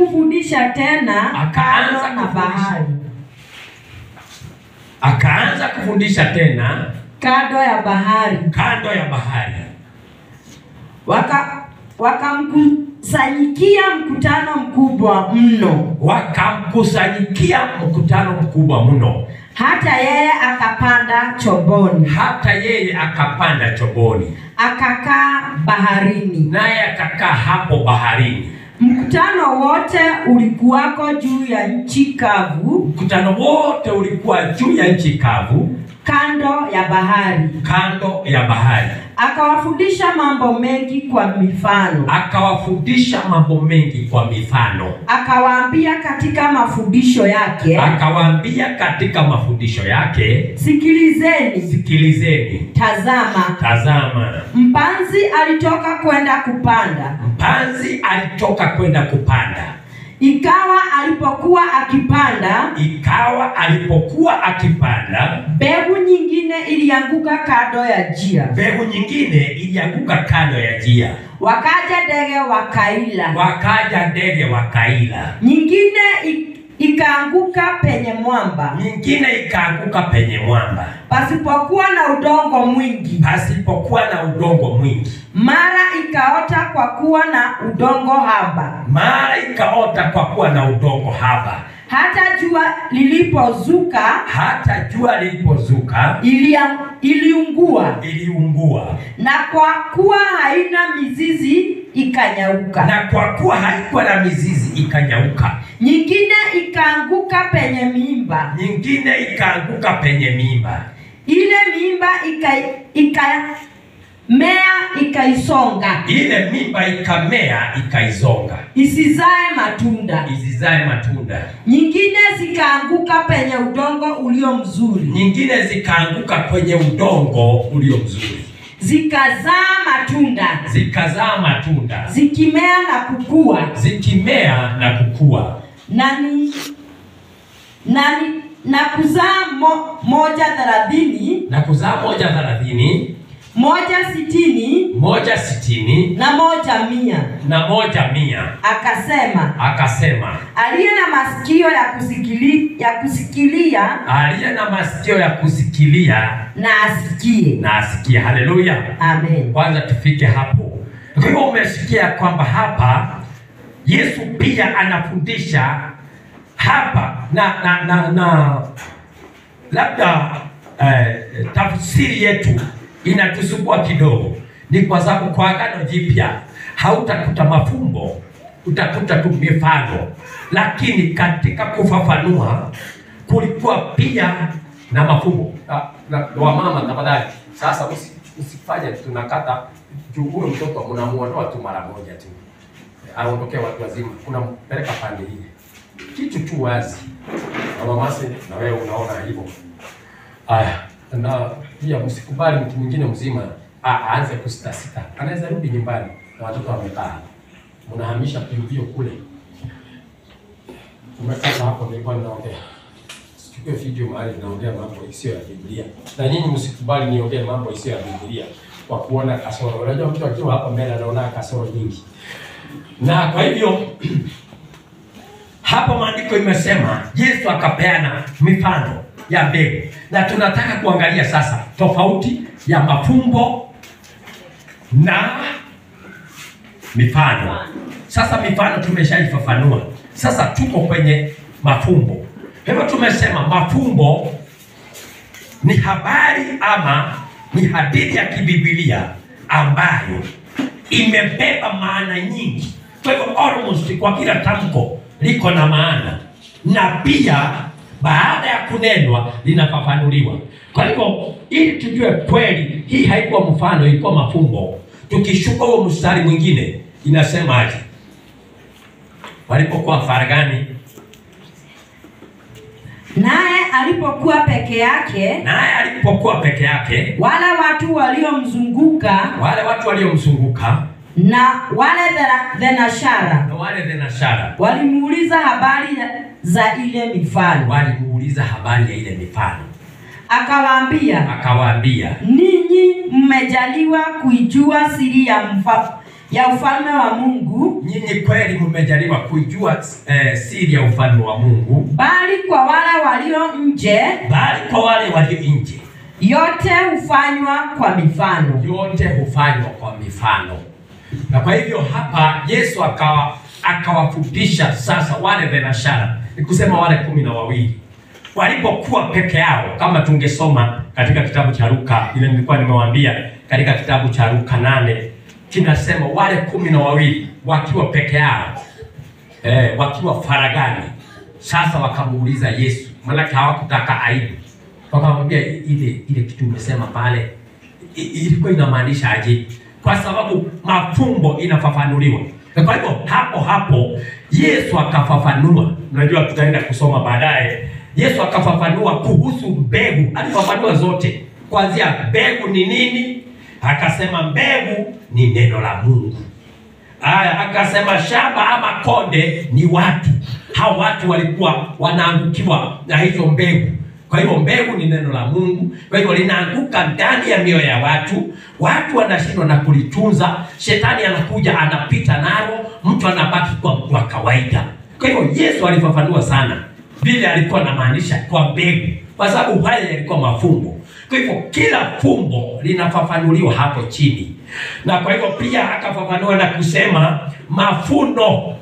kufundisha tena kando na bahari. Akaanza kufundisha tena kando ya bahari. Kando ya bahari. Wakamkusanyikia mkutano mkubwa mno. Wakamkusanyikia mkutano mkubwa mno. Hata yeye akapanda choboni. Hata yeye akapanda choboni. Akakaa baharini. Naye akakaa hapo baharini. Mkutano wote ulikuwako juu ya nchi kavu. Mkutano wote ulikuwa juu ya nchi kavu. Kando ya bahari. Kando ya bahari. Akawafundisha mambo mengi kwa mifano. Akawafundisha mambo mengi kwa mifano. Akawaambia katika mafundisho yake. Akawaambia katika mafundisho yake. Sikilizeni. Sikilizeni. Tazama. Tazama. Mpanzi alitoka kwenda kupanda. Mpanzi alitoka kwenda kupanda. Ikawa alipokuwa akipanda, mbegu nyingine ilianguka kando ya njia. Mbegu nyingine ilianguka kando ya njia. Wakaja ndege wakaila. Nyingine ikaanguka penye mwamba. Nyingine ikaanguka penye mwamba. Pasipokuwa na udongo mwingi. Mara ikaota kwa kuwa na udongo haba. Hata jua lilipozuka iliungua. Na kwa kuwa haina mizizi ikanyauka. Nyingine ikaanguka penye miiba. Ile miiba ikaisonga. Isizae matunda. Nyingine zikaanguka penye udongo ulio mzuri. Zikazaa matunda. Zikimea na kukua. Na kuzaa moja 30. Na kuzaa moja 30. Moja 60. Na moja 100. Akasema. Aliye na masikio ya kusikilia. Na asikie. Haleluya. Amen. Kwanza tufike hapo. Kwa hiyo umesikia kwamba hapa Yesu pia anafundisha hapa na labda tafsiri yetu inatusumbua kidogo. Ni kwa sababu kwa Agano Jipya hautakuta mafumbo, utakuta tu mifano. Lakini katika kufafanua kulikuwa pia na mafumbo. Wa mama tafadhali. Sasa usifanye tunakata juu huyo mtoto mnamuondoa tu mara moja tu. Aondokee watu wazima. Unampeleka pande hii. Kitu tu wazi. Mama na wewe unaona hivyo. Na pia msikubali mtu mwingine mzima aanze kusita. Anaweza rudi nyumbani na watoto wamekaa. Mnahamisha pembio kule. Umekata hapo nilikuwa ninaongea. Sichukue video mahali naongea mambo isiyo ya Biblia. Na nyinyi msikubali niongee mambo isiyo ya Biblia kwa kuona kasoro. Unajua mtu akiwa hapa mbele anaona kasoro nyingi. Na kwa hivyo hapo maandiko imesema Yesu akapeana mifano ya mbegu. Na tunataka kuangalia sasa tofauti ya mafumbo na mifano. Sasa mifano tumeshaifafanua. Sasa tuko kwenye mafumbo. Hivyo tumesema mafumbo ni habari ama ni hadithi ya kibiblia ambayo imebeba maana nyingi. Kwa hivyo almost kwa kila tamko liko na maana. Na pia baada ya kunenwa linafafanuliwa. Kwa hivyo ili tujue kweli hii haikuwa mfano, ilikuwa mafumbo. Tukishuka huo mstari mwingine inasema aje? Walipokuwa faragani, naye alipokuwa peke yake, wale watu waliomzunguka na wale thenashara walimuuliza habari za ile mifano. Akawaambia, ninyi mmejaliwa kuijua siri ya ufalme wa Mungu, nyinyi kweli mmejaliwa kujua siri ya ufalme wa Mungu, bali kwa wale walio nje, yote hufanywa kwa mifano. Na kwa hivyo hapa Yesu akawafundisha sasa wale thenashara, ni kusema wale 12 walipokuwa peke yao. Kama tungesoma katika kitabu cha Luka, ile nilikuwa nimewaambia katika kitabu cha Luka 8, kinasema wale 12 wakiwa peke yao, wakiwa faragani. Sasa wakamuuliza Yesu, maana hawakutaka aibu. Wakamwambia ile kitu umesema pale ilikuwa inamaanisha aje? Kwa sababu mafumbo inafafanuliwa. Kwa hivyo hapo Yesu akafafanua. Unajua tutaenda kusoma baadaye. Yesu akafafanua kuhusu mbegu. Alifafanua zote. Kuanzia mbegu ni nini? Akasema mbegu ni neno la Mungu. Akasema shamba ama konde ni watu. Hao watu walikuwa wanaangukiwa na hizo mbegu. Kwa hivyo mbegu ni neno la Mungu. Kwa hivyo linaanguka ndani ya mioyo ya watu. Watu wanashindwa na kulitunza. Shetani anakuja anapita nalo. Mtu anabaki kwa mtu wa kawaida. Kwa hivyo Yesu alifafanua sana vile alikuwa anamaanisha kwa mbegu, kwa sababu haya yalikuwa mafumbo. Kwa hivyo kila fumbo linafafanuliwa hapo chini. Na kwa hivyo pia akafafanua na kusema mafuno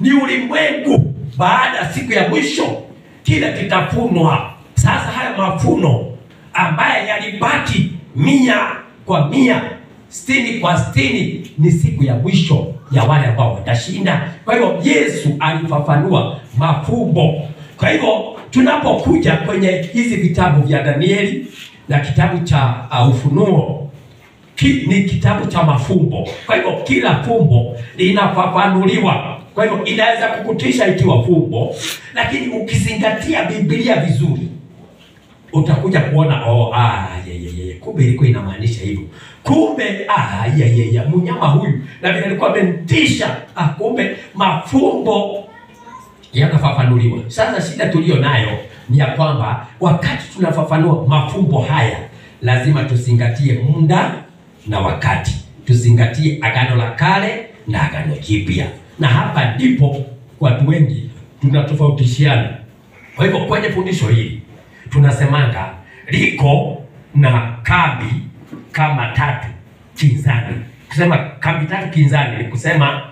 ni ulimwengu baada siku ya mwisho kila kitafunwa. Sasa haya mafuno ambaye yalibaki 100 kwa 100, 60 kwa 60 ni siku ya mwisho ya wale ambao watashinda. Kwa hivyo Yesu alifafanua mafumbo. Kwa hivyo tunapokuja kwenye hizi vitabu vya Danieli na kitabu cha Ufunuo, ni kitabu cha mafumbo. Kwa hivyo kila fumbo linafafanuliwa. Kwa hivyo inaweza kukutisha ikiwa fumbo, lakini ukizingatia Biblia vizuri utakuja kuona kumbe ilikuwa inamaanisha hivyo. Kumbe mnyama huyu na vile alikuwa amenitisha, kumbe mafumbo yanafafanuliwa. Sasa shida tulio nayo ni ya kwamba wakati tunafafanua mafumbo haya lazima tuzingatie muda na wakati. Tuzingatie Agano la Kale na Agano Jipya. Na hapa ndipo watu wengi tunatofautishiana. Kwa hivyo kwenye fundisho hili tunasemanga liko na kambi kama 3 kinzani. Kusema kambi 3 kinzani ni kusema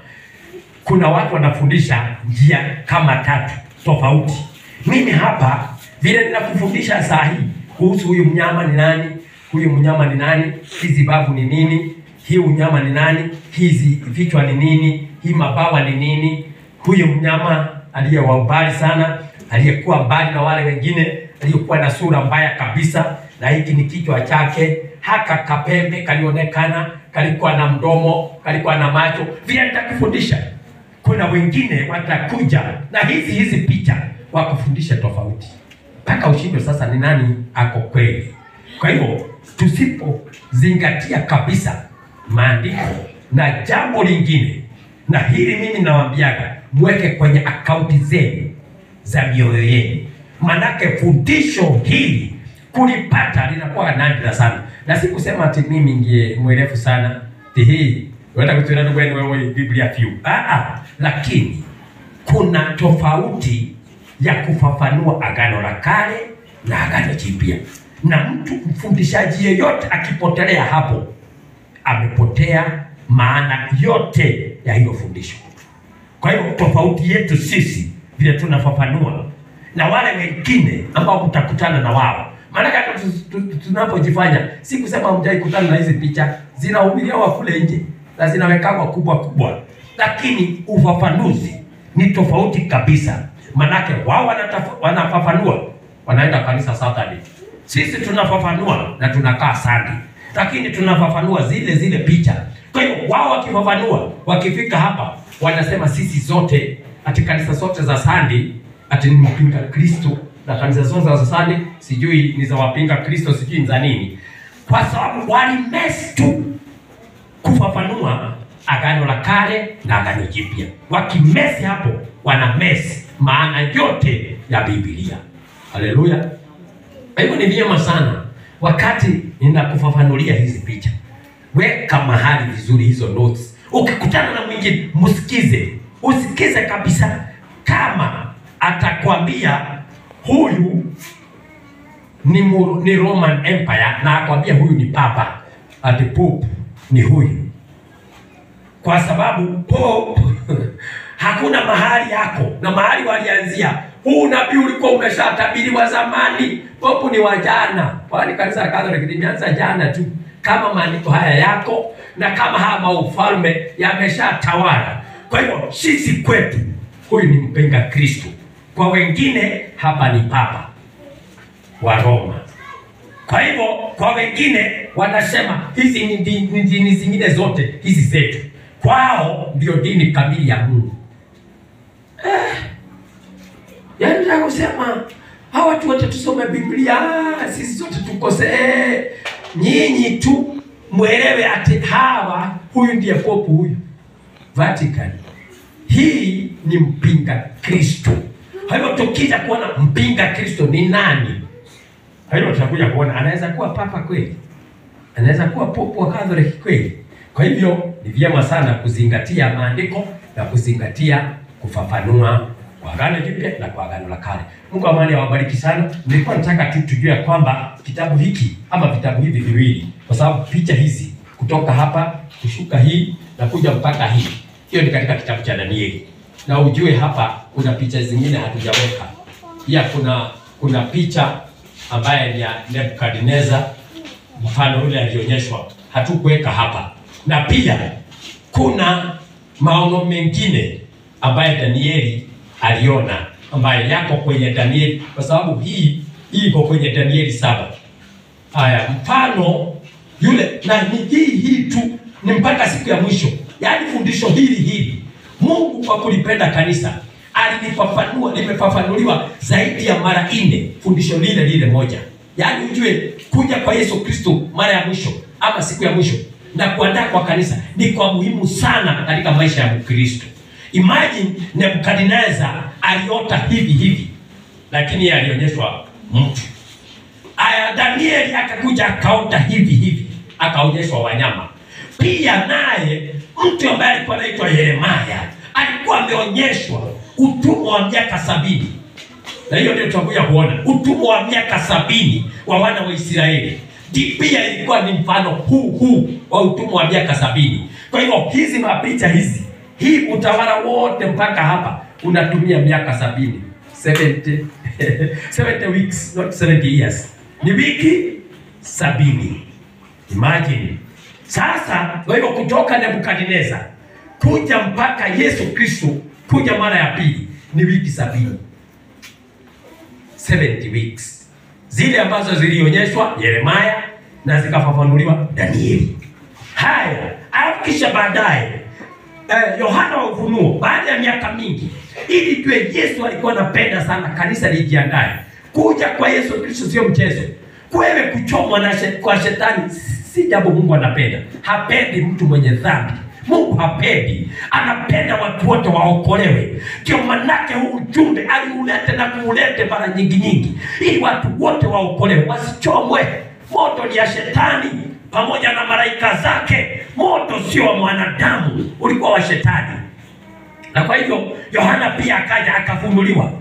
kuna watu wanafundisha njia kama 3 tofauti. Mimi hapa vile ninakufundisha saa hii kuhusu huyu mnyama ni nani, huyu mnyama ni nani, hizi bavu ni nini, hii unyama ni nani, hizi vichwa ni nini, hii mabawa ni nini, huyu mnyama aliyewa mbali sana, aliyekuwa mbali na wale wengine, aliyekuwa na sura mbaya kabisa, na hiki ni kichwa chake, haka kapembe kalionekana, kalikuwa na mdomo, kalikuwa na macho. Vile nitakufundisha, kuna wengine watakuja na hizi picha wakufundisha tofauti, mpaka ushindwe sasa ni nani ako kweli. Kwa hivyo tusipozingatia kabisa maandiko na jambo lingine, na hili mimi nawaambiaga mweke kwenye akaunti zenu za mioyo yenu, manake fundisho hili kulipata linakuwa nadra sana. Na si kusema ati mimi ndiye mwerefu sana hii unataka kutuona wewe Biblia few. Lakini kuna tofauti ya kufafanua Agano la Kale na Agano Jipya. Na mtu mfundishaji yeyote akipotelea hapo amepotea maana yote ya hiyo fundisho. Kwa hivyo tofauti yetu sisi vile tunafafanua na wale wengine ambao utakutana na wao, maana tunapojifanya si kusema mjai kutana na hizi picha zinahubiriwa kule nje na zinawekwa kubwa, lakini ufafanuzi ni tofauti kabisa. Manake wao wanafafanua wanaenda kanisa Saturday, sisi tunafafanua na tunakaa Sunday, lakini tunafafanua zile picha. Kwa hiyo wao wakifafanua, wakifika hapa wanasema sisi zote ati kanisa zote za Sunday ati ni mpinga Kristo, na kanisa zote za Sunday sijui ni za wapinga Kristo, sijui ni za nini, kwa sababu walimess tu kufafanua Agano la Kale na Agano Jipya. Wakimesi hapo wanamesi maana yote ya Biblia. Haleluya. Hivyo ni vyema sana wakati ninakufafanulia hizi picha, weka mahali vizuri hizo notes. Ukikutana na mwingine msikize, usikize kabisa. Kama atakwambia huyu ni Roman Empire na akwambia huyu ni papa, ati pope ni huyu, kwa sababu pope hakuna mahali yako na mahali walianzia. Huu nabii ulikuwa umeshatabiriwa zamani. Pope ni wa jana, kwani kanisa la Katoliki limeanza jana tu. Kama maandiko haya yako na kama haya maufalme yameshatawala. Kwa hivyo sisi kwetu huyu ni mpinga Kristo, kwa wengine hapa ni papa wa Roma. Kwa hivyo kwa wengine wanasema hizi ni dini zingine zote hizi zetu, kwao ndio dini kamili ya Mungu. Yaani na kusema hawa watu wote tusome Biblia, sisi zote tukosee. Nyinyi tu mwelewe ati hawa, huyu ndiye popu huyu Vatican. Hii ni mpinga Kristo. Kwa hivyo tukija kuona mpinga Kristo ni nani, kwa hivyo tutakuja kuona anaweza kuwa papa kweli, anaweza kuwa popu wa Katoliki kweli. Kwa hivyo ni vyema sana kuzingatia maandiko na kuzingatia kufafanua kwa Agano Jipya na kwa Agano la Kale. Mungu amani awabariki sana. Nilikuwa nataka tu tujue kwamba kitabu hiki ama vitabu hivi viwili, kwa sababu picha hizi kutoka hapa kushuka hii na kuja mpaka hii, hiyo ni katika kitabu cha Danieli. Na ujue hapa kuna picha zingine hatujaweka. Pia kuna picha ambaye ni ya Nebukadnezar, mfano ule alionyeshwa, hatukuweka hapa. Na pia kuna maono mengine ambaye Danieli aliona, ambaye yako kwenye Danieli, kwa sababu hii iko kwenye Danieli 7. Haya, mfano yule na ni hii tu ni mpaka siku ya mwisho. Yaani fundisho hili Mungu kwa kulipenda kanisa limefafanuliwa zaidi ya mara 4 fundisho lile moja. Yaani ujue kuja kwa Yesu Kristo mara ya mwisho ama siku ya mwisho na kuandaa kwa kanisa ni kwa muhimu sana katika maisha ya Mkristo. Imagine Nebukadnezar aliota hivi, lakini alionyeshwa mtu. Danieli akakuja akaota hivi, akaonyeshwa wanyama. Pia naye mtu ambaye alikuwa anaitwa Yeremia alikuwa ameonyeshwa utumwa wa miaka 70. Na hiyo ndio tutakuja kuona utumwa wa miaka 70 wa wana wa Israeli. Pia ilikuwa ni mfano huu wa utumwa wa miaka 70. Kwa hivyo hizi mapicha hii utawala wote mpaka hapa unatumia miaka 70. 70 weeks, not 70 years. Ni wiki 70. Imagine. Sasa kwa hivyo kutoka Nebukadnezar kuja mpaka Yesu Kristo kuja mara ya pili ni wiki 70. 70 weeks. Zile ambazo zilionyeshwa Yeremia na zikafafanuliwa Danieli. Haya, kisha baadaye Yohana wa Ufunuo baada ya miaka mingi, ili tuwe Yesu alikuwa anapenda sana kanisa lijiandae. Kuja kwa Yesu Kristo sio mchezo. Wewe kuchomwa kwa shetani si jambo Mungu anapenda. Hapendi mtu mwenye dhambi. Mungu hapendi. Anapenda watu wote waokolewe. Ndio manake huu ujumbe aliulete na kuulete mara nyingi ili watu wote waokolewe, wasichomwe. Moto ni ya shetani pamoja na malaika zake. Moto sio wa mwanadamu, ulikuwa wa shetani. Na kwa hivyo Yohana pia akaja akafunuliwa.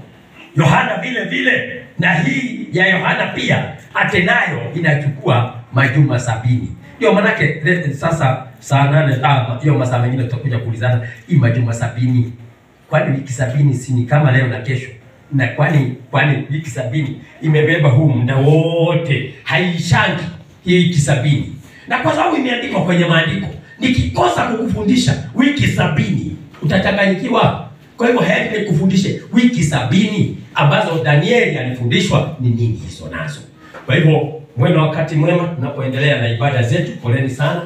Yohana vile na hii ya Yohana pia atenayo inachukua majuma 70. Ndio manake sasa saa 8 hiyo masaa mengine tutakuja kuulizana hii majuma 70. Kwani wiki 70 si ni kama leo na kesho? Na kwani wiki 70 imebeba huu muda wote, haishangi hii wiki 70. Na kwa sababu imeandikwa kwenye maandiko, nikikosa kukufundisha wiki 70 utachanganyikiwa. Kwa hivyo heri nikufundishe wiki 70 ambazo Danieli alifundishwa ni nini hizo nazo. Kwa hivyo mwema wakati mwema tunapoendelea na ibada zetu. Poleni sana.